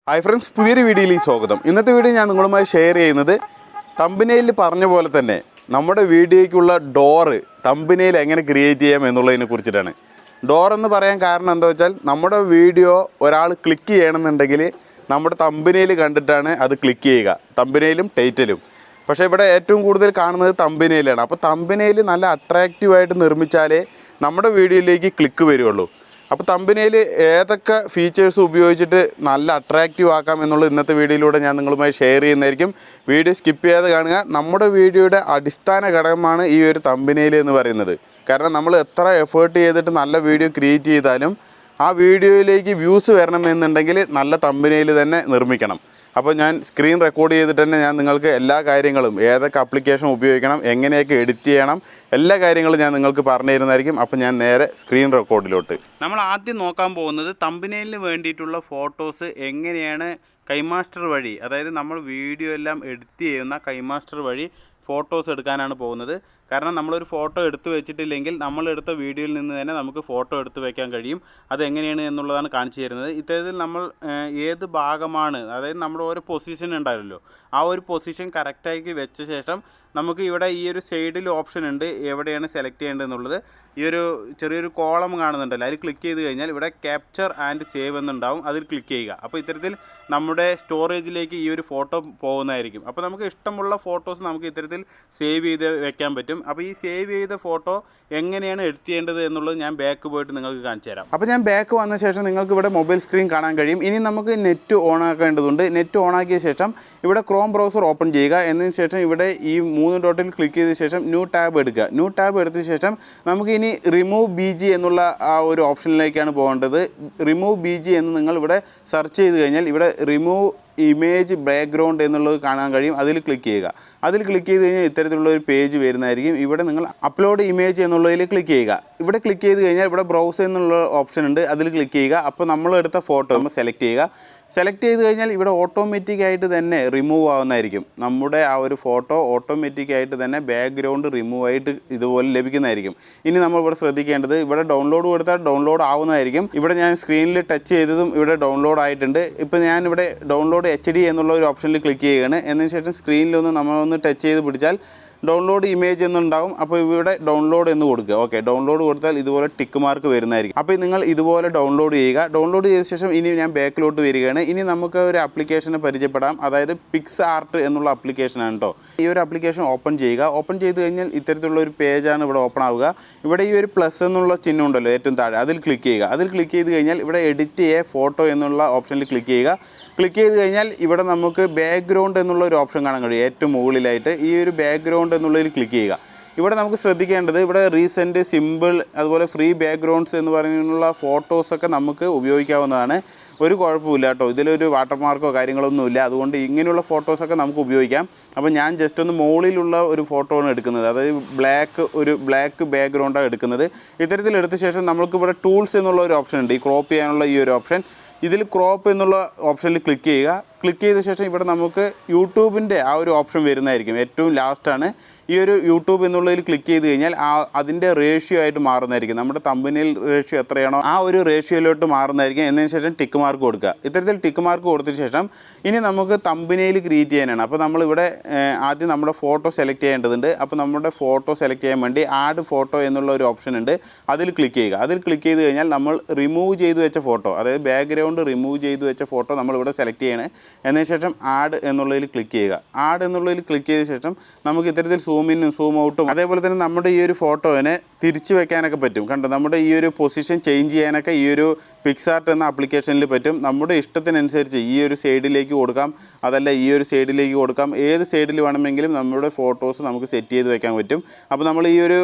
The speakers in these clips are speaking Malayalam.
ഹായ് ഫ്രണ്ട്സ്, പുതിയൊരു വീഡിയോയിലേക്ക് സ്വാഗതം. ഇന്നത്തെ വീഡിയോ ഞാൻ നിങ്ങളുമായി ഷെയർ ചെയ്യുന്നത് തമ്പനയിൽ പറഞ്ഞ പോലെ തന്നെ നമ്മുടെ വീഡിയോയ്ക്കുള്ള ഡോറ് തമ്പനയിൽ എങ്ങനെ ക്രിയേറ്റ് ചെയ്യാം എന്നുള്ളതിനെ കുറിച്ചിട്ടാണ്. ഡോർ എന്ന് പറയാൻ കാരണം എന്താ വെച്ചാൽ, നമ്മുടെ വീഡിയോ ഒരാൾ ക്ലിക്ക് ചെയ്യണമെന്നുണ്ടെങ്കിൽ നമ്മുടെ തമ്പനയിൽ കണ്ടിട്ടാണ് അത് ക്ലിക്ക് ചെയ്യുക, തമ്പനയിലും ടൈറ്റിലും. പക്ഷേ ഇവിടെ ഏറ്റവും കൂടുതൽ കാണുന്നത് തമ്പനയിലാണ്. അപ്പോൾ തമ്പനയിൽ നല്ല അട്രാക്റ്റീവായിട്ട് നിർമ്മിച്ചാലേ നമ്മുടെ വീഡിയോയിലേക്ക് ക്ലിക്ക് വരികയുള്ളൂ. അപ്പോൾ തമ്പനയിൽ ഏതൊക്കെ ഫീച്ചേഴ്സ് ഉപയോഗിച്ചിട്ട് നല്ല അട്രാക്റ്റീവ് ആക്കാം എന്നുള്ളത് ഇന്നത്തെ വീഡിയോയിലൂടെ ഞാൻ നിങ്ങളുമായി ഷെയർ ചെയ്യുന്നതായിരിക്കും. വീഡിയോ സ്കിപ്പ് ചെയ്യാതെ കാണുക. നമ്മുടെ വീഡിയോയുടെ അടിസ്ഥാന ഘടകമാണ് ഈ ഒരു തമ്പനയിൽ എന്ന് പറയുന്നത്. കാരണം നമ്മൾ എത്ര എഫേർട്ട് ചെയ്തിട്ട് നല്ല വീഡിയോ ക്രിയേറ്റ് ചെയ്താലും ആ വീഡിയോയിലേക്ക് വ്യൂസ് വരണമെന്നുണ്ടെങ്കിൽ നല്ല തമ്പനയിൽ തന്നെ നിർമ്മിക്കണം. അപ്പോൾ ഞാൻ സ്ക്രീൻ റെക്കോർഡ് ചെയ്തിട്ട് തന്നെ ഞാൻ നിങ്ങൾക്ക് എല്ലാ കാര്യങ്ങളും, ഏതൊക്കെ ആപ്ലിക്കേഷൻ ഉപയോഗിക്കണം, എങ്ങനെയൊക്കെ എഡിറ്റ് ചെയ്യണം, എല്ലാ കാര്യങ്ങളും ഞാൻ നിങ്ങൾക്ക് പറഞ്ഞു തരുന്നതായിരിക്കും. അപ്പോൾ ഞാൻ നേരെ സ്ക്രീൻ റെക്കോർഡിലോട്ട്. നമ്മൾ ആദ്യം നോക്കാൻ പോകുന്നത് തമ്പനയിലിന് വേണ്ടിയിട്ടുള്ള ഫോട്ടോസ് എങ്ങനെയാണ് കൈമാസ്റ്റർ വഴി, അതായത് നമ്മൾ വീഡിയോ എല്ലാം എഡിറ്റ് ചെയ്യുന്ന കൈമാസ്റ്റർ വഴി ഫോട്ടോസ് എടുക്കാനാണ് പോകുന്നത്. കാരണം നമ്മളൊരു ഫോട്ടോ എടുത്ത് വെച്ചിട്ടില്ലെങ്കിൽ നമ്മളെടുത്ത വീഡിയോയിൽ നിന്ന് തന്നെ നമുക്ക് ഫോട്ടോ എടുത്ത് വയ്ക്കാൻ കഴിയും. അതെങ്ങനെയാണ് എന്നുള്ളതാണ് കാണിച്ചു തരുന്നത്. ഇത്തരത്തിൽ നമ്മൾ ഏത് ഭാഗമാണ്, അതായത് നമ്മുടെ ഓരോ പൊസിഷൻ ഉണ്ടാവില്ലല്ലോ, ആ ഒരു പൊസിഷൻ കറക്റ്റാക്കി വെച്ച ശേഷം നമുക്ക് ഇവിടെ ഈ ഒരു സൈഡിൽ ഓപ്ഷൻ ഉണ്ട് എവിടെയാണ് സെലക്ട് ചെയ്യേണ്ടതെന്നുള്ളത്. ഈ ഒരു ചെറിയൊരു കോളം കാണുന്നുണ്ടല്ലോ, അതിൽ ക്ലിക്ക് ചെയ്ത് കഴിഞ്ഞാൽ ഇവിടെ ക്യാപ്ചർ ആൻഡ് സേവ് എന്നുണ്ടാവും, അതിൽ ക്ലിക്ക് ചെയ്യുക. അപ്പോൾ ഇത്തരത്തിൽ നമ്മുടെ സ്റ്റോറേജിലേക്ക് ഈ ഒരു ഫോട്ടോ പോകുന്നതായിരിക്കും. അപ്പോൾ നമുക്ക് ഇഷ്ടമുള്ള ഫോട്ടോസ് നമുക്ക് ഇത്തരത്തിൽ സേവ് ചെയ്ത് വെക്കാൻ പറ്റും. അപ്പോൾ ഈ സേവ് ചെയ്ത ഫോട്ടോ എങ്ങനെയാണ് എഡിറ്റ് ചെയ്യേണ്ടത് എന്നുള്ളത് ഞാൻ ബാക്ക് പോയിട്ട് നിങ്ങൾക്ക് കാണിച്ചു തരാം. അപ്പോൾ ഞാൻ ബാക്ക് വന്ന ശേഷം നിങ്ങൾക്ക് ഇവിടെ മൊബൈൽ സ്ക്രീൻ കാണാൻ കഴിയും. ഇനി നമുക്ക് നെറ്റ് ഓൺ ആക്കേണ്ടതുണ്ട്. നെറ്റ് ഓൺ ആക്കിയ ശേഷം ഇവിടെ ക്രോം ബ്രൗസർ ഓപ്പൺ ചെയ്യുക. എന്നതിന് ശേഷം ഇവിടെ ഈ 3 ഡോട്ടിൽ ക്ലിക്ക് ചെയ്ത ശേഷം ന്യൂ ടാബ് എടുക്കുക. ന്യൂ ടാബ് എടുത്ത ശേഷം നമുക്ക് ഇനി റിമൂവ് ബി ജി എന്നുള്ള ആ ഒരു ഓപ്ഷനിലേക്കാണ് പോകേണ്ടത്. റിമൂവ് ബി ജി എന്ന് നിങ്ങൾ ഇവിടെ സെർച്ച് ചെയ്ത് കഴിഞ്ഞാൽ ഇവിടെ റിമൂവ് ഇമേജ് ബാക്ക്ഗ്രൗണ്ട് എന്നുള്ളത് കാണാൻ കഴിയും. അതിൽ ക്ലിക്ക് ചെയ്യുക. അതിൽ ക്ലിക്ക് ചെയ്ത് കഴിഞ്ഞാൽ ഇത്തരത്തിലുള്ള ഒരു പേജ് വരുന്നതായിരിക്കും. ഇവിടെ നിങ്ങൾ അപ്ലോഡ് ഇമേജ് എന്നുള്ളതിൽ ക്ലിക്ക് ചെയ്യുക. ഇവിടെ ക്ലിക്ക് ചെയ്ത് കഴിഞ്ഞാൽ ഇവിടെ ബ്രൗസ് എന്നുള്ള ഓപ്ഷൻ ഉണ്ട്, അതിൽ ക്ലിക്ക് ചെയ്യുക. അപ്പോൾ നമ്മളെടുത്ത ഫോട്ടോ നമ്മൾ സെലക്ട് ചെയ്യുക. സെലക്ട് ചെയ്ത് കഴിഞ്ഞാൽ ഇവിടെ ഓട്ടോമാറ്റിക്കായിട്ട് തന്നെ റിമൂവ് ആവുന്നതായിരിക്കും. നമ്മുടെ ആ ഒരു ഫോട്ടോ ഓട്ടോമാറ്റിക്കായിട്ട് തന്നെ ബാക്ക്ഗ്രൗണ്ട് റിമൂവ് ആയിട്ട് ഇതുപോലെ ലഭിക്കുന്നതായിരിക്കും. ഇനി നമ്മൾ ഇവിടെ ശ്രദ്ധിക്കേണ്ടത്, ഇവിടെ ഡൗൺലോഡ് കൊടുത്താൽ ഡൗൺലോഡ് ആവുന്നതായിരിക്കും. ഇവിടെ ഞാൻ സ്ക്രീനിൽ ടച്ച് ചെയ്തതും ഇവിടെ ഡൗൺലോഡ് ആയിട്ടുണ്ട്. ഇപ്പോൾ ഞാൻ ഇവിടെ ഡൗൺലോഡ് HD എന്നുള്ള ഒരു ഓപ്ഷനിൽ ക്ലിക്ക് ചെയ്യുകയാണ്. എന്നതിന് ശേഷം സ്ക്രീനിലൊന്ന് നമ്മളൊന്ന് ടച്ച് ചെയ്ത് പിടിച്ചാൽ ഡൗൺലോഡ് ഇമേജ് എന്നുണ്ടാവും. അപ്പോൾ ഇവിടെ ഡൗൺലോഡ് എന്ന് കൊടുക്കുക. ഓക്കെ, ഡൗൺലോഡ് കൊടുത്താൽ ഇതുപോലെ ടിക്ക് മാർക്ക് വരുന്നതായിരിക്കും. അപ്പോൾ നിങ്ങൾ ഇതുപോലെ ഡൗൺലോഡ് ചെയ്യുക. ഡൗൺലോഡ് ചെയ്ത ശേഷം ഇനി ഞാൻ ബാക്കിലോട്ട് വരികയാണ്. ഇനി നമുക്ക് ഒരു ആപ്ലിക്കേഷനെ പരിചയപ്പെടാം. അതായത് പിക്സ് ആർട്ട് എന്നുള്ള ആപ്ലിക്കേഷനാണ് കേട്ടോ. ഈ ഒരു ആപ്ലിക്കേഷൻ ഓപ്പൺ ചെയ്യുക. ഓപ്പൺ ചെയ്ത് കഴിഞ്ഞാൽ ഇത്തരത്തിലുള്ള ഒരു പേജാണ് ഇവിടെ ഓപ്പൺ ആവുക. ഇവിടെ ഈ ഒരു പ്ലസ് എന്നുള്ള ചിഹ്നം ഉണ്ടല്ലോ ഏറ്റവും താഴെ, അതിൽ ക്ലിക്ക് ചെയ്യുക. അതിൽ ക്ലിക്ക് ചെയ്ത് കഴിഞ്ഞാൽ ഇവിടെ എഡിറ്റ് ചെയ്യ ഫോട്ടോ എന്നുള്ള ഓപ്ഷനിൽ ക്ലിക്ക് ചെയ്യുക. ക്ലിക്ക് ചെയ്ത് കഴിഞ്ഞാൽ ഇവിടെ നമുക്ക് ബാക്ക്ഗ്രൗണ്ട് എന്നുള്ള ഒരു ഓപ്ഷൻ കാണാൻ കഴിയും. ഏറ്റവും മുകളിലായിട്ട് ഈ ഒരു ബാക്ക്ഗ്രൗണ്ട് എന്നുള്ളതിൽ ക്ലിക്ക് ചെയ്യുക. ഇവിടെ നമുക്ക് ശ്രദ്ധിക്കേണ്ടത്, ഇവിടെ റീസെൻറ്റ്, സിമ്പിൾ, അതുപോലെ ഫ്രീ ബാക്ക്ഗ്രൗണ്ട്സ് എന്ന് പറയുന്നുള്ള ഫോട്ടോസൊക്കെ നമുക്ക് ഉപയോഗിക്കാവുന്നതാണ്. ഒരു കുഴപ്പമില്ല കേട്ടോ, ഇതിലൊരു വാട്ടർമാർക്കോ കാര്യങ്ങളൊന്നുമില്ല. അതുകൊണ്ട് ഇങ്ങനെയുള്ള ഫോട്ടോസൊക്കെ നമുക്ക് ഉപയോഗിക്കാം. അപ്പോൾ ഞാൻ ജസ്റ്റ് ഒന്ന് മുകളിലുള്ള ഒരു ഫോട്ടോ ആണ് എടുക്കുന്നത്, അതായത് ബ്ലാക്ക് ബാക്ക്ഗ്രൗണ്ടാണ് എടുക്കുന്നത്. ഇത്തരത്തിൽ എടുത്ത ശേഷം നമുക്ക് ഇവിടെ ടൂൾസ് എന്നുള്ള ഒരു ഓപ്ഷൻ ഉണ്ട്, ഈ ക്രോപ്പ് ചെയ്യാനുള്ള ഈ ഒരു ഓപ്ഷൻ. ഇതിൽ ക്രോപ്പ് എന്നുള്ള ഓപ്ഷനിൽ ക്ലിക്ക് ചെയ്യുക. ക്ലിക്ക് ചെയ്ത ശേഷം ഇവിടെ നമുക്ക് യൂട്യൂബിൻ്റെ ആ ഒരു ഓപ്ഷൻ വരുന്നതായിരിക്കും. ഏറ്റവും ലാസ്റ്റാണ് ഈ ഒരു യൂട്യൂബ് എന്നുള്ളതിൽ ക്ലിക്ക് ചെയ്ത് കഴിഞ്ഞാൽ അതിൻ്റെ റേഷ്യോ ആയിട്ട് മാറുന്നതായിരിക്കും. നമ്മുടെ തമ്പനയിൽ റേഷ്യോ എത്രയാണോ ആ ഒരു റേഷ്യോയിലോട്ട് മാറുന്നതായിരിക്കും. എന്നതിന് ശേഷം ടിക്ക് മാർക്ക് കൊടുക്കുക. ഇത്തരത്തിൽ ടിക്ക് മാർക്ക് കൊടുത്തതിന് ശേഷം ഇനി നമുക്ക് തമ്പനയിൽ ക്രിയേറ്റ് ചെയ്യാനാണ്. അപ്പോൾ നമ്മളിവിടെ ആദ്യം നമ്മുടെ ഫോട്ടോ സെലക്ട് ചെയ്യേണ്ടതുണ്ട്. അപ്പോൾ നമ്മുടെ ഫോട്ടോ സെലക്ട് ചെയ്യാൻ വേണ്ടി ആഡ് ഫോട്ടോ എന്നുള്ള ഒരു ഓപ്ഷൻ ഉണ്ട്, അതിൽ ക്ലിക്ക് ചെയ്യുക. അതിൽ ക്ലിക്ക് ചെയ്ത് കഴിഞ്ഞാൽ നമ്മൾ റിമൂവ് ചെയ്ത് വെച്ച ഫോട്ടോ, അതായത് ബാക്ക്ഗ്രൗണ്ട് റിമൂവ് ചെയ്ത് വെച്ച ഫോട്ടോ നമ്മളിവിടെ സെലക്ട് ചെയ്യണേ. എന്നതിന് ശേഷം ആഡ് എന്നുള്ളതിൽ ക്ലിക്ക് ചെയ്യുക. ആഡ് എന്നുള്ളതിൽ ക്ലിക്ക് ചെയ്ത ശേഷം നമുക്ക് ഇത്തരത്തിൽ സൂം ഇന്നും സൂം ഔട്ടും, അതേപോലെ തന്നെ നമ്മുടെ ഈ ഒരു ഫോട്ടോനെ തിരിച്ചു വെക്കാനൊക്കെ പറ്റും. കണ്ടോ, നമ്മുടെ ഈ ഒരു പൊസിഷൻ ചേഞ്ച് ചെയ്യാനൊക്കെ ഈ ഒരു പിക്സാർട്ട് എന്ന ആപ്ലിക്കേഷനിൽ പറ്റും. നമ്മുടെ ഇഷ്ടത്തിനനുസരിച്ച് ഈ ഒരു സൈഡിലേക്ക് കൊടുക്കാം, അതല്ല ഈ ഒരു സൈഡിലേക്ക് കൊടുക്കാം. ഏത് സൈഡിൽ വേണമെങ്കിലും നമ്മുടെ ഫോട്ടോസ് നമുക്ക് സെറ്റ് ചെയ്ത് വെക്കാൻ പറ്റും. അപ്പോൾ നമ്മൾ ഈ ഒരു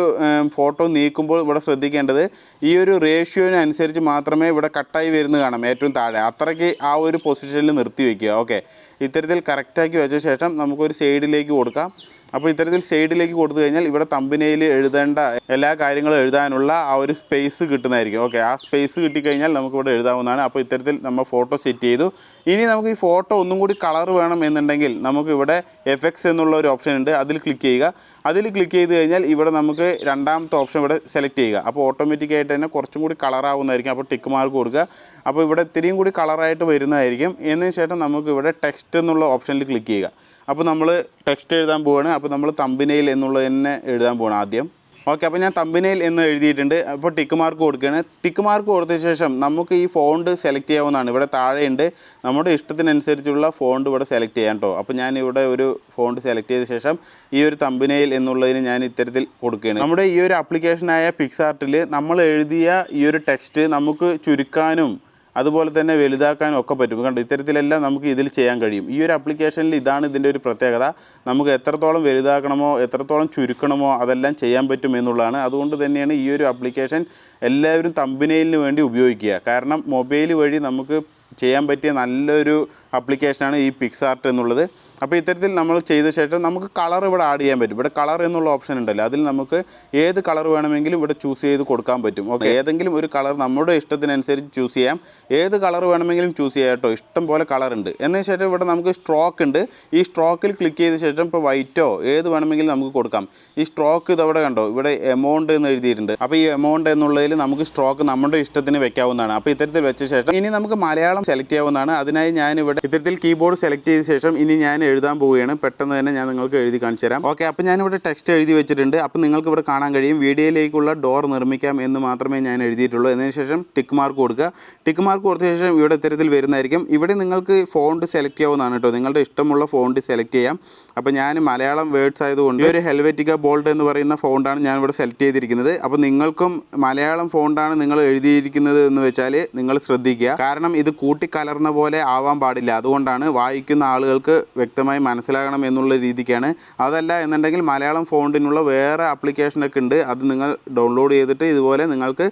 ഫോട്ടോ നീക്കുമ്പോൾ ഇവിടെ ശ്രദ്ധിക്കേണ്ടത്, ഈ ഒരു റേഷ്യോനനുസരിച്ച് മാത്രമേ ഇവിടെ കട്ടായി വരുന്നത് കാണാം ഏറ്റവും താഴെ. അത്രയ്ക്ക് ആ ഒരു പൊസിഷനിൽ നിർത്തി വയ്ക്കുക. ഓക്കെ, ഇത്തരത്തിൽ കറക്റ്റാക്കി വെച്ച ശേഷം നമുക്കൊരു സൈഡിലേക്ക് കൊടുക്കാം. അപ്പോൾ ഇത്തരത്തിൽ സൈഡിലേക്ക് കൊടുത്തു കഴിഞ്ഞാൽ ഇവിടെ തമ്പനയിൽ എഴുതേണ്ട എല്ലാ കാര്യങ്ങളും എഴുതാനുള്ള ആ ഒരു സ്പേസ് കിട്ടുന്നതായിരിക്കും. ഓക്കെ, ആ സ്പേസ് കിട്ടിക്കഴിഞ്ഞാൽ നമുക്കിവിടെ എഴുതാവുന്നതാണ്. അപ്പോൾ ഇത്തരത്തിൽ നമ്മൾ ഫോട്ടോ സെറ്റ് ചെയ്തു. ഇനി നമുക്ക് ഈ ഫോട്ടോ ഒന്നും കൂടി കളർ വേണം എന്നുണ്ടെങ്കിൽ നമുക്കിവിടെ FX എന്നുള്ള ഒരു ഓപ്ഷൻ ഉണ്ട്, അതിൽ ക്ലിക്ക് ചെയ്യുക. അതിൽ ക്ലിക്ക് ചെയ്ത് കഴിഞ്ഞാൽ ഇവിടെ നമുക്ക് രണ്ടാമത്തെ ഓപ്ഷൻ ഇവിടെ സെലക്ട് ചെയ്യുക. അപ്പോൾ ഓട്ടോമാറ്റിക്കായിട്ട് തന്നെ കുറച്ചും കൂടി കളറാവുന്നതായിരിക്കും. അപ്പോൾ ടിക്ക് മാർക്ക് കൊടുക്കുക. അപ്പോൾ ഇവിടെ ഇത്തിരിയും കൂടി കളറായിട്ട് വരുന്നതായിരിക്കും. എന്നതിന് ശേഷം നമുക്ക് ഇവിടെ ടെക്സ്റ്റ് എന്നുള്ള ഓപ്ഷനിൽ ക്ലിക്ക് ചെയ്യുക. അപ്പോൾ നമ്മൾ ടെക്സ്റ്റ് എഴുതാൻ പോവുകയാണ്. അപ്പോൾ നമ്മൾ തമ്പനയിൽ എന്നുള്ളത് തന്നെ എഴുതാൻ പോകണം ആദ്യം. ഓക്കെ, അപ്പോൾ ഞാൻ തമ്പനയിൽ എന്ന് എഴുതിയിട്ടുണ്ട്. അപ്പോൾ ടിക്ക് മാർക്ക് കൊടുക്കുകയാണ്. ടിക്ക് മാർക്ക് കൊടുത്ത ശേഷം നമുക്ക് ഈ ഫോണ്ട് സെലക്ട് ചെയ്യാവുന്നതാണ്. ഇവിടെ താഴെയുണ്ട്, നമ്മുടെ ഇഷ്ടത്തിനനുസരിച്ചുള്ള ഫോണ്ട് ഇവിടെ സെലക്ട് ചെയ്യാം കേട്ടോ. അപ്പോൾ ഞാൻ ഇവിടെ ഒരു ഫോണ്ട് സെലക്ട് ചെയ്ത ശേഷം ഈ ഒരു തമ്പനയിൽ എന്നുള്ളതിന് ഞാൻ ഇത്തരത്തിൽ കൊടുക്കുകയാണ്. നമ്മുടെ ഈ ഒരു ആപ്ലിക്കേഷനായ പിക്സാർട്ടിൽ നമ്മൾ എഴുതിയ ഈ ഒരു ടെക്സ്റ്റ് നമുക്ക് ചുരുക്കാനും അതുപോലെ തന്നെ വലുതാക്കാനും ഒക്കെ പറ്റും. കണ്ടോ, ഇത്തരത്തിലെല്ലാം നമുക്ക് ഇതിൽ ചെയ്യാൻ കഴിയും. ഈ ഒരു ആപ്ലിക്കേഷനിൽ ഇതാണ് ഇതിൻ്റെ ഒരു പ്രത്യേകത. നമുക്ക് എത്രത്തോളം വലുതാക്കണമോ എത്രത്തോളം ചുരുക്കണമോ അതെല്ലാം ചെയ്യാൻ പറ്റും എന്നുള്ളതാണ്. അതുകൊണ്ട് തന്നെയാണ് ഈ ഒരു ആപ്ലിക്കേഷൻ എല്ലാവരും തമ്പനയിലിന് വേണ്ടി ഉപയോഗിക്കുക. കാരണം മൊബൈൽ വഴി നമുക്ക് ചെയ്യാൻ പറ്റിയ നല്ലൊരു ആപ്ലിക്കേഷനാണ് ഈ പിക്സാർട്ട് എന്നുള്ളത്. അപ്പോൾ ഇത്തരത്തിൽ നമ്മൾ ചെയ്ത ശേഷം നമുക്ക് കളർ ഇവിടെ ആഡ് ചെയ്യാൻ പറ്റും. ഇവിടെ കളർ എന്നുള്ള ഓപ്ഷൻ ഉണ്ടല്ലോ, അതിൽ നമുക്ക് ഏത് കളർ വേണമെങ്കിലും ഇവിടെ ചൂസ് ചെയ്ത് കൊടുക്കാൻ പറ്റും. ഓക്കെ, ഏതെങ്കിലും ഒരു കളർ നമ്മുടെ ഇഷ്ടത്തിനനുസരിച്ച് ചൂസ് ചെയ്യാം. ഏത് കളർ വേണമെങ്കിലും ചൂസ് ചെയ്യാം കേട്ടോ, ഇഷ്ടം പോലെ കളർ ഉണ്ട്. എന്നതിന് ശേഷം ഇവിടെ നമുക്ക് സ്ട്രോക്ക് ഉണ്ട്. ഈ സ്ട്രോക്കിൽ ക്ലിക്ക് ചെയ്ത ശേഷം ഇപ്പോൾ വൈറ്റോ ഏത് വേണമെങ്കിലും നമുക്ക് കൊടുക്കാം. ഈ സ്ട്രോക്ക് ഇതവിടെ കണ്ടോ, ഇവിടെ എമൗണ്ട് എന്ന് എഴുതിയിട്ടുണ്ട്. അപ്പോൾ ഈ എമൗണ്ട് എന്നുള്ളതിൽ നമുക്ക് സ്ട്രോക്ക് നമ്മുടെ ഇഷ്ടത്തിന് വെക്കാവുന്നതാണ്. അപ്പോൾ ഇത്തരത്തിൽ വെച്ച ശേഷം ഇനി നമുക്ക് മലയാളം സെലക്ട് ചെയ്യാവുന്നതാണ്. അതിനായി ഞാനിവിടെ ഇത്തരത്തിൽ കീബോർഡ് സെലക്ട് ചെയ്ത ശേഷം ഇനി ഞാൻ എഴുതാൻ പോവുകയാണ്. പെട്ടെന്ന് തന്നെ ഞാൻ നിങ്ങൾക്ക് എഴുതി കാണിച്ചു തരാം. ഓക്കെ, അപ്പോൾ ഞാനിവിടെ ടെക്സ്റ്റ് എഴുതി വെച്ചിട്ടുണ്ട്. അപ്പോൾ നിങ്ങൾക്ക് ഇവിടെ കാണാൻ കഴിയും വീഡിയോയിലേക്കുള്ള ഡോർ നിർമ്മിക്കാം എന്ന് മാത്രമേ ഞാൻ എഴുതിയിട്ടുള്ളൂ. എന്നതിന് ശേഷം ടിക്ക് മാർക്ക് കൊടുക്കുക. ടിക്ക് മാർക്ക് കൊടുത്ത ശേഷം ഇവിടെ ഇത്തരത്തിൽ വരുന്നതായിരിക്കും. ഇവിടെ നിങ്ങൾക്ക് ഫോണ്ട് സെലക്ട് ചെയ്യാവുന്നതാണ് കേട്ടോ, നിങ്ങളുടെ ഇഷ്ടമുള്ള ഫോണ്ട് സെലക്ട് ചെയ്യാം. അപ്പോൾ ഞാൻ മലയാളം വേർഡ്സ് ആയതുകൊണ്ട് ഒരു ഹെൽവെറ്റിക്ക ബോൾഡ് എന്ന് പറയുന്ന ഫോണ്ടാണ് ഞാൻ ഇവിടെ സെലക്ട് ചെയ്തിരിക്കുന്നത്. അപ്പോൾ നിങ്ങൾക്കും മലയാളം ഫോണ്ടാണ് നിങ്ങൾ എഴുതിയിരിക്കുന്നത് എന്ന് വെച്ചാൽ നിങ്ങൾ ശ്രദ്ധിക്കുക. കാരണം ഇത് കൂട്ടിക്കലർന്ന പോലെ ആവാൻ പാടില്ല. അതുകൊണ്ടാണ് വായിക്കുന്ന ആളുകൾക്ക് വ്യക്തമായി മനസ്സിലാകണം എന്നുള്ള രീതിക്കാണ്. അതല്ല എന്നുണ്ടെങ്കിൽ മലയാളം ഫോണ്ടിനുള്ള വേറെ ആപ്ലിക്കേഷനൊക്കെ ഉണ്ട്, അത് നിങ്ങൾ ഡൗൺലോഡ് ചെയ്തിട്ട് ഇതുപോലെ നിങ്ങൾക്ക്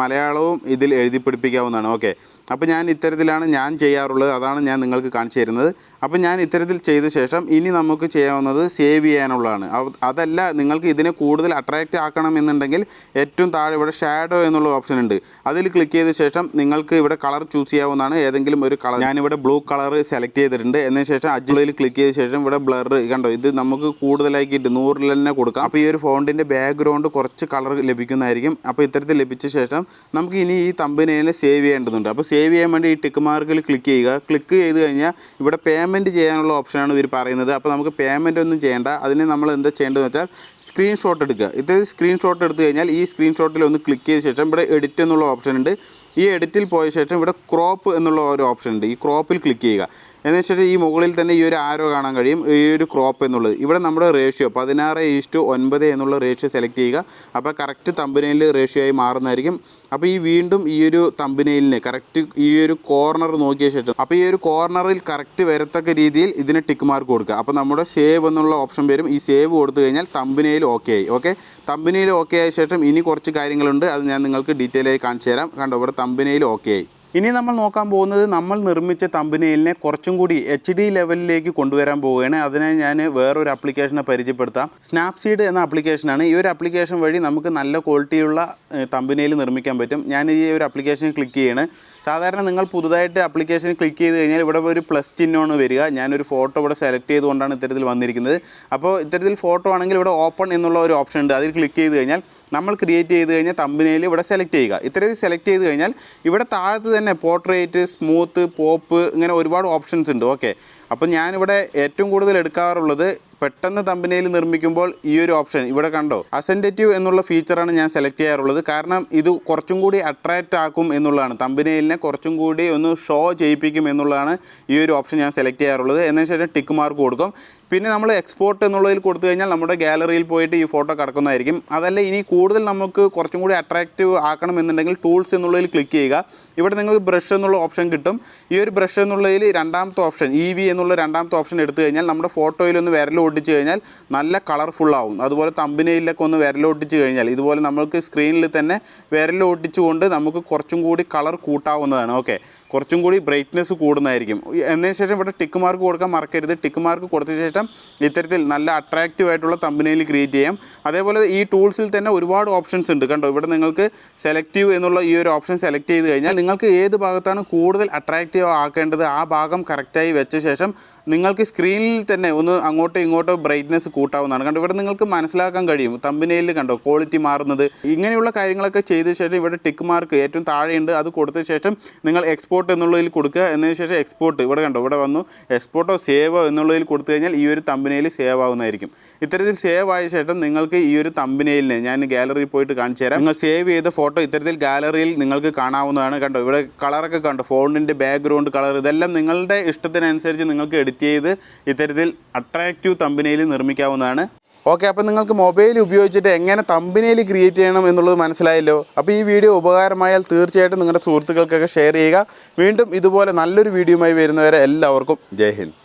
മലയാളവും ഇതിൽ എഴുതി പിടിപ്പിക്കാവുന്നതാണ്. ഓക്കെ, അപ്പോൾ ഞാൻ ഇത്തരത്തിലാണ് ഞാൻ ചെയ്യാറുള്ളത്, അതാണ് ഞാൻ നിങ്ങൾക്ക് കാണിച്ചു തരുന്നത്. അപ്പോൾ ഞാൻ ഇത്തരത്തിൽ ചെയ്ത ശേഷം ഇനി നമുക്ക് ചെയ്യാവുന്നത് സേവ് ചെയ്യാനുള്ളതാണ്. അതല്ല നിങ്ങൾക്ക് ഇതിനെ കൂടുതൽ അട്രാക്റ്റ് ആക്കണം എന്നുണ്ടെങ്കിൽ ഏറ്റവും താഴെ ഇവിടെ ഷാഡോ എന്നുള്ള ഓപ്ഷൻ ഉണ്ട്, അതിൽ ക്ലിക്ക് ചെയ്ത ശേഷം നിങ്ങൾക്ക് ഇവിടെ കളർ ചൂസ് ചെയ്യാവുന്നതാണ്. ഏതെങ്കിലും ഒരു കളർ, ഞാനിവിടെ ബ്ലൂ കളർ സെലക്ട് ചെയ്തിട്ടുണ്ട്. എന്നതിന് ശേഷം അഡ്ജസ്റ്റിൽ ക്ലിക്ക് ചെയ്ത ശേഷം ഇവിടെ ബ്ലർ കണ്ടോ, ഇത് നമുക്ക് കൂടുതലാക്കിയിട്ട് 100 തന്നെ കൊടുക്കാം. അപ്പോൾ ഈ ഒരു ഫോണ്ടിൻ്റെ ബാക്ക്ഗ്രൗണ്ട് കുറച്ച് കളർ ലഭിക്കുന്നതായിരിക്കും. അപ്പോൾ ഇത്തരത്തിൽ ലഭിച്ച ശേഷം നമുക്ക് ഇനി ഈ തമ്പനയിലിനെ സേവ് ചെയ്യേണ്ടതുണ്ട്. അപ്പോൾ സേവ് ചെയ്യാൻ വേണ്ടി ഈ ടിക്ക് മാർക്കിൽ ക്ലിക്ക് ചെയ്യുക. ക്ലിക്ക് ചെയ്ത് കഴിഞ്ഞാൽ ഇവിടെ പേയ്മെൻറ്റ് ചെയ്യാനുള്ള ഓപ്ഷനാണ് ഇവർ പറയുന്നത്. അപ്പോൾ നമുക്ക് പേയ്മെൻറ്റ് ഒന്നും ചെയ്യേണ്ട. അതിന് നമ്മൾ എന്താ ചെയ്യേണ്ടതെന്ന് വെച്ചാൽ സ്ക്രീൻഷോട്ട് എടുക്കുക. ഇത് സ്ക്രീൻഷോട്ട് എടുത്തു കഴിഞ്ഞാൽ ഈ സ്ക്രീൻഷോട്ടിൽ ഒന്ന് ക്ലിക്ക് ചെയ്ത ശേഷം ഇവിടെ എഡിറ്റ് എന്നുള്ള ഓപ്ഷൻ ഉണ്ട്. ഈ എഡിറ്റിൽ പോയ ശേഷം ഇവിടെ ക്രോപ്പ് എന്നുള്ള ഒരു ഓപ്ഷൻ ഉണ്ട്, ഈ ക്രോപ്പിൽ ക്ലിക്ക് ചെയ്യുക. എന്ന് വെച്ചിട്ട് ഈ മുകളിൽ തന്നെ ഈ ഒരു ആരോ കാണാൻ കഴിയും, ഈ ഒരു ക്രോപ്പ് എന്നുള്ളത്. ഇവിടെ നമ്മുടെ റേഷ്യോ 16:9 എന്നുള്ള റേഷ്യോ സെലക്ട് ചെയ്യുക. അപ്പോൾ കറക്റ്റ് തമ്പനയിൽ റേഷ്യോ ആയി മാറുന്നതായിരിക്കും. അപ്പോൾ ഈ വീണ്ടും ഈ ഒരു തമ്പനയിലിന് കറക്റ്റ് ഈ ഒരു കോർണർ നോക്കിയ ശേഷം അപ്പോൾ ഈ ഒരു കോർണറിൽ കറക്റ്റ് വരത്തക്ക രീതിയിൽ ഇതിന് ടിക്ക് മാർക്ക് കൊടുക്കുക. അപ്പോൾ നമ്മുടെ സേവ് എന്നുള്ള ഓപ്ഷൻ വരും. ഈ സേവ് കൊടുത്തു കഴിഞ്ഞാൽ തമ്പനയിൽ ഓക്കെ ആയി. ഓക്കെ, തമ്പനയിൽ ഓക്കെ ആയ ശേഷം ഇനി കുറച്ച് കാര്യങ്ങളുണ്ട്, അത് ഞാൻ നിങ്ങൾക്ക് ഡീറ്റെയിൽ ആയി കാണിച്ചു തരാം. കണ്ടോ, ഇവിടെ തമ്പനയിൽ ഓക്കെ ആയി. ഇനി നമ്മൾ നോക്കാൻ പോകുന്നത് നമ്മൾ നിർമ്മിച്ച തമ്പനയിലിനെ കുറച്ചും കൂടി HD ലെവലിലേക്ക് കൊണ്ടുവരാൻ പോവുകയാണ്. അതിനായി ഞാൻ വേറൊരു ആപ്ലിക്കേഷനെ പരിചയപ്പെടുത്താം. സ്നാപ്സീഡ് എന്ന ആപ്ലിക്കേഷനാണ്. ഈ ഒരു ആപ്ലിക്കേഷൻ വഴി നമുക്ക് നല്ല ക്വാളിറ്റിയുള്ള തമ്പനയിൽ നിർമ്മിക്കാൻ പറ്റും. ഞാൻ ഈ ഒരു ആപ്ലിക്കേഷൻ ക്ലിക്ക് ചെയ്യണം. സാധാരണ നിങ്ങൾ പുതുതായിട്ട് ആപ്ലിക്കേഷൻ ക്ലിക്ക് ചെയ്ത് കഴിഞ്ഞാൽ ഇവിടെ ഒരു പ്ലസ് ചിഹ്നമാണ് വരിക. ഞാനൊരു ഫോട്ടോ ഇവിടെ സെലക്ട് ചെയ്തുകൊണ്ടാണ് ഇത്തരത്തിൽ വന്നിരിക്കുന്നത്. അപ്പോൾ ഇത്തരത്തിൽ ഫോട്ടോ ആണെങ്കിൽ ഇവിടെ ഓപ്പൺ എന്നുള്ള ഒരു ഓപ്ഷൻ ഉണ്ട്, അതിൽ ക്ലിക്ക് ചെയ്ത് കഴിഞ്ഞാൽ നമ്മൾ ക്രിയേറ്റ് ചെയ്ത് കഴിഞ്ഞാൽ തമ്പനയിൽ ഇവിടെ സെലക്ട് ചെയ്യുക. ഇത്തരത്തിൽ സെലക്ട് ചെയ്ത് കഴിഞ്ഞാൽ ഇവിടെ താഴത്ത് തന്നെ പോർട്രേറ്റ്, സ്മൂത്ത്, പോപ്പ് ഇങ്ങനെ ഒരുപാട് ഓപ്ഷൻസ് ഉണ്ട്. ഓക്കെ, അപ്പോൾ ഞാനിവിടെ ഏറ്റവും കൂടുതൽ എടുക്കാറുള്ളത് പെട്ടെന്ന് തമ്പനയിൽ നിർമ്മിക്കുമ്പോൾ ഈ ഒരു ഓപ്ഷൻ ഇവിടെ കണ്ടോ, അസെൻറ്റേറ്റീവ് എന്നുള്ള ഫീച്ചറാണ് ഞാൻ സെലക്ട് ചെയ്യാറുള്ളത്. കാരണം ഇത് കുറച്ചും കൂടി അട്രാക്റ്റ് ആക്കും എന്നുള്ളതാണ്, തമ്പനയിലിനെ കുറച്ചും കൂടി ഒന്ന് ഷോ ചെയ്യിപ്പിക്കും എന്നുള്ളതാണ് ഈ ഒരു ഓപ്ഷൻ ഞാൻ സെലക്ട് ചെയ്യാറുള്ളത്. എന്നതിന് ശേഷം ടിക്ക് മാർക്ക് കൊടുക്കും. പിന്നെ നമ്മൾ എക്സ്പോർട്ട് എന്നുള്ളതിൽ കൊടുത്തു കഴിഞ്ഞാൽ നമ്മുടെ ഗാലറിയിൽ പോയിട്ട് ഈ ഫോട്ടോ കിടക്കുന്നതായിരിക്കും. അതല്ല ഇനി കൂടുതൽ നമുക്ക് കുറച്ചും കൂടി അട്രാക്റ്റീവ് ആക്കണം എന്നുണ്ടെങ്കിൽ ടൂൾസ് എന്നുള്ളതിൽ ക്ലിക്ക് ചെയ്യുക. ഇവിടെ നിങ്ങൾക്ക് ബ്രഷ് എന്നുള്ള ഓപ്ഷൻ കിട്ടും. ഈ ഒരു ബ്രഷ് എന്നുള്ളതിൽ രണ്ടാമത്തെ ഓപ്ഷൻ EV എന്നുള്ള രണ്ടാമത്തെ ഓപ്ഷൻ എടുത്തു കഴിഞ്ഞാൽ നമ്മുടെ ഫോട്ടോയിലൊന്ന് വിരലൊട്ടിച്ച് കഴിഞ്ഞാൽ നല്ല കളർഫുൾ ആവും. അതുപോലെ തമ്പനയിലൊക്കെ ഒന്ന് വിരലൊട്ടിച്ച് കഴിഞ്ഞാൽ ഇതുപോലെ നമ്മൾക്ക് സ്ക്രീനിൽ തന്നെ വിരലൊട്ടിച്ചുകൊണ്ട് നമുക്ക് കുറച്ചും കൂടി കളർ കൂട്ടാവുന്നതാണ്. ഓക്കെ, കുറച്ചും കൂടി ബ്രൈറ്റ്നസ് കൂടുന്നതായിരിക്കും. എന്നതിന് ശേഷം ഇവിടെ ടിക്ക് മാർക്ക് കൊടുക്കാൻ മറക്കരുത്. ടിക്ക് മാർക്ക് കൊടുത്ത ശേഷം ഇത്തരത്തിൽ നല്ല അട്രാക്റ്റീവ് ആയിട്ടുള്ള തമ്പനെയിൽ ക്രിയേറ്റ് ചെയ്യാം. അതേപോലെ ഈ ടൂൾസിൽ തന്നെ ഒരുപാട് ഓപ്ഷൻസ് ഉണ്ട്. കണ്ടോ, ഇവിടെ നിങ്ങൾക്ക് സെലക്റ്റീവ് എന്നുള്ള ഈ ഒരു ഓപ്ഷൻ സെലക്ട് ചെയ്ത് കഴിഞ്ഞാൽ നിങ്ങൾക്ക് ഏത് ഭാഗത്താണ് കൂടുതൽ അട്രാക്റ്റീവ് ആക്കേണ്ടത് ആ ഭാഗം കറക്റ്റായി വെച്ച ശേഷം നിങ്ങൾക്ക് സ്ക്രീനിൽ തന്നെ ഒന്ന് അങ്ങോട്ടോ ഇങ്ങോട്ടോ ബ്രൈറ്റ്നസ് കൂട്ടാവുന്നതാണ്. കണ്ടോ, ഇവിടെ നിങ്ങൾക്ക് മനസ്സിലാക്കാൻ കഴിയും തമ്പനെയിൽ കണ്ടോ ക്വാളിറ്റി മാറുന്നത്. ഇങ്ങനെയുള്ള കാര്യങ്ങളൊക്കെ ചെയ്ത ശേഷം ഇവിടെ ടിക്ക് മാർക്ക് ഏറ്റവും താഴെയുണ്ട്, അത് കൊടുത്ത ശേഷം നിങ്ങൾ എക്സ്പോർട്ട് എന്നുള്ളതിൽ കൊടുക്കുക. എന്നതിന് ശേഷം എക്സ്പോർട്ട് ഇവിടെ കണ്ടോ, ഇവിടെ വന്നു എക്സ്പോർട്ടോ സേവോ എന്നുള്ളതിൽ കൊടുത്തു കഴിഞ്ഞാൽ ഈ ഒരു തമ്പനെയിൽ സേവ് ആവുന്നതായിരിക്കും. ഇത്തരത്തിൽ സേവ് ആയ ശേഷം നിങ്ങൾക്ക് ഈ ഒരു തമ്പനെയിലിനെ ഞാൻ ഗാലറിയിൽ പോയിട്ട് കാണിച്ചു തരാം. നിങ്ങൾ സേവ് ചെയ്ത ഫോട്ടോ ഇത്തരത്തിൽ ഗാലറിയിൽ നിങ്ങൾക്ക് കാണാവുന്നതാണ്. കണ്ടോ, ഇവിടെ കളറൊക്കെ കണ്ടോ, ഫോണിൻ്റെ ബാക്ക്ഗ്രൗണ്ട് കളർ, ഇതെല്ലാം നിങ്ങളുടെ ഇഷ്ടത്തിനനുസരിച്ച് നിങ്ങൾക്ക് എഡിറ്റ് ചെയ്ത് ഇത്തരത്തിൽ അട്രാക്റ്റീവ് തമ്പനെയിൽ നിർമ്മിക്കാവുന്നതാണ്. ഓക്കെ, അപ്പോൾ നിങ്ങൾക്ക് മൊബൈൽ ഉപയോഗിച്ചിട്ട് എങ്ങനെ തമ്പനെയിൽ ക്രിയേറ്റ് ചെയ്യണം എന്നുള്ളത് മനസ്സിലായല്ലോ. അപ്പോൾ ഈ വീഡിയോ ഉപകാരമായാൽ തീർച്ചയായിട്ടും നിങ്ങളുടെ സുഹൃത്തുക്കൾക്കൊക്കെ ഷെയർ ചെയ്യുക. വീണ്ടും ഇതുപോലെ നല്ലൊരു വീഡിയോയുമായി വരുന്നവരെ എല്ലാവർക്കും ജയ് ഹിന്ദ്.